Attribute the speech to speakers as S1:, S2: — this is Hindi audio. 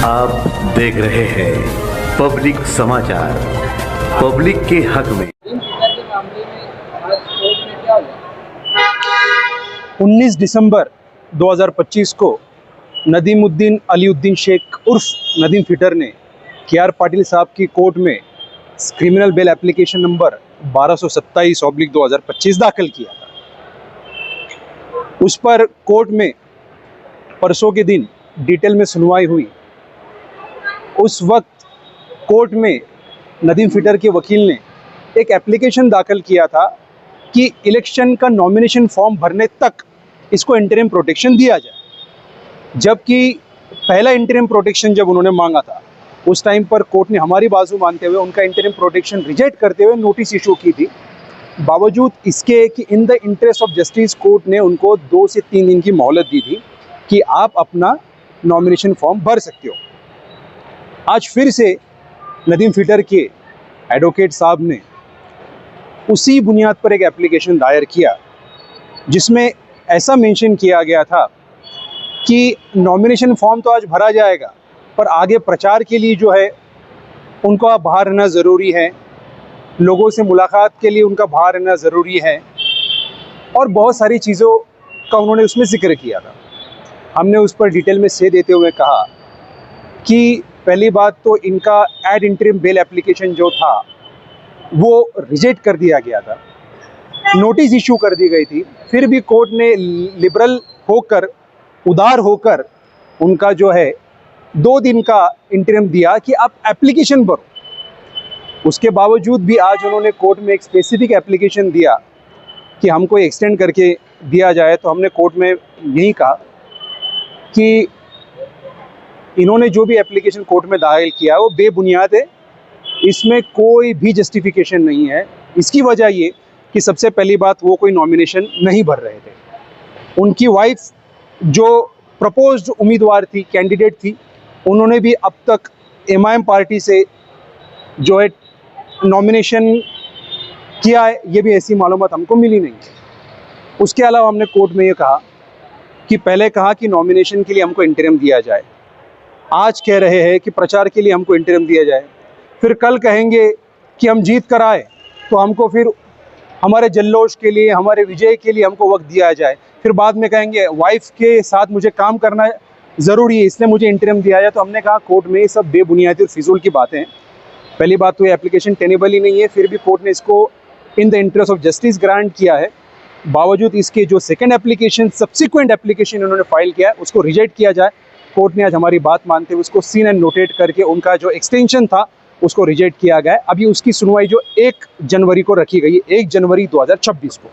S1: आप देख रहे हैं पब्लिक समाचार, पब्लिक के हक में।
S2: 19 दिसंबर 2025 को नदीमुद्दीन अलीउद्दीन शेख उर्फ नदीम फिटर ने KR पाटिल साहब की कोर्ट में क्रिमिनल बेल एप्लीकेशन नंबर 1227/2025 दाखिल किया था। उस पर कोर्ट में परसों के दिन डिटेल में सुनवाई हुई। उस वक्त कोर्ट में नदीम फिटर के वकील ने एक एप्लीकेशन दाखिल किया था कि इलेक्शन का नॉमिनेशन फॉर्म भरने तक इसको इंटरिम प्रोटेक्शन दिया जाए। जबकि पहला इंटरिम प्रोटेक्शन जब उन्होंने मांगा था उस टाइम पर कोर्ट ने हमारी बाजू मानते हुए उनका इंटरिम प्रोटेक्शन रिजेक्ट करते हुए नोटिस इशू की थी। बावजूद इसके कि in the interest of justice court ने उनको 2 से 3 दिन की मोहलत दी थी कि आप अपना नॉमिनेशन फॉर्म भर सकते हो। आज फिर से नदीम फिटर के एडवोकेट साहब ने उसी बुनियाद पर एक एप्लीकेशन दायर किया जिसमें ऐसा मेंशन किया गया था कि नॉमिनेशन फॉर्म तो आज भरा जाएगा पर आगे प्रचार के लिए जो है उनका बाहर रहना ज़रूरी है, लोगों से मुलाकात के लिए उनका बाहर रहना ज़रूरी है और बहुत सारी चीज़ों का उन्होंने उसमें जिक्र किया था। हमने उस पर डिटेल में से देते हुए कहा कि पहली बात तो इनका एड इंटरिम बेल एप्लीकेशन जो था वो रिजेक्ट कर दिया गया था, नोटिस इशू कर दी गई थी। फिर भी कोर्ट ने लिबरल होकर, उदार होकर उनका जो है 2 दिन का इंटरिम दिया कि आप एप्लीकेशन भरो। उसके बावजूद भी आज उन्होंने कोर्ट में एक स्पेसिफिक एप्लीकेशन दिया कि हमको एक्सटेंड करके दिया जाए। तो हमने कोर्ट में यही कहा कि इन्होंने जो भी एप्लीकेशन कोर्ट में दाखिल किया वो बेबुनियाद है, इसमें कोई भी जस्टिफिकेशन नहीं है। इसकी वजह ये कि सबसे पहली बात वो कोई नॉमिनेशन नहीं भर रहे थे। उनकी वाइफ जो प्रपोज्ड उम्मीदवार थी, कैंडिडेट थी, उन्होंने भी अब तक MIM पार्टी से जो है नॉमिनेशन किया है, ये भी ऐसी मालूमात हमको मिली नहीं है। उसके अलावा हमने कोर्ट में ये कहा कि पहले कहा कि नॉमिनेशन के लिए हमको इंटरिम दिया जाए, आज कह रहे हैं कि प्रचार के लिए हमको इंटरिम दिया जाए, फिर कल कहेंगे कि हम जीत कर आए तो हमको फिर हमारे जल्लोश के लिए, हमारे विजय के लिए हमको वक्त दिया जाए, फिर बाद में कहेंगे वाइफ के साथ मुझे काम करना ज़रूरी है इसलिए मुझे इंटरिम दिया जाए। तो हमने कहा कोर्ट में ये सब बेबुनियादी और फिजूल की बातें हैं। पहली बात तो ये एप्लीकेशन टेनेबल ही नहीं है, फिर भी कोर्ट ने इसको in the interest of justice grant किया है। बावजूद इसके जो सेकेंड एप्लीकेशन, सब्सिक्वेंट एप्लीकेशन उन्होंने फाइल किया है उसको रिजेक्ट किया जाए। कोर्ट ने आज हमारी बात मानते हुए उसको सीन एंड नोटेट करके उनका जो एक्सटेंशन था उसको रिजेक्ट किया गया है। अभी उसकी सुनवाई जो 1 जनवरी को रखी गई है, 1 जनवरी 2026 को।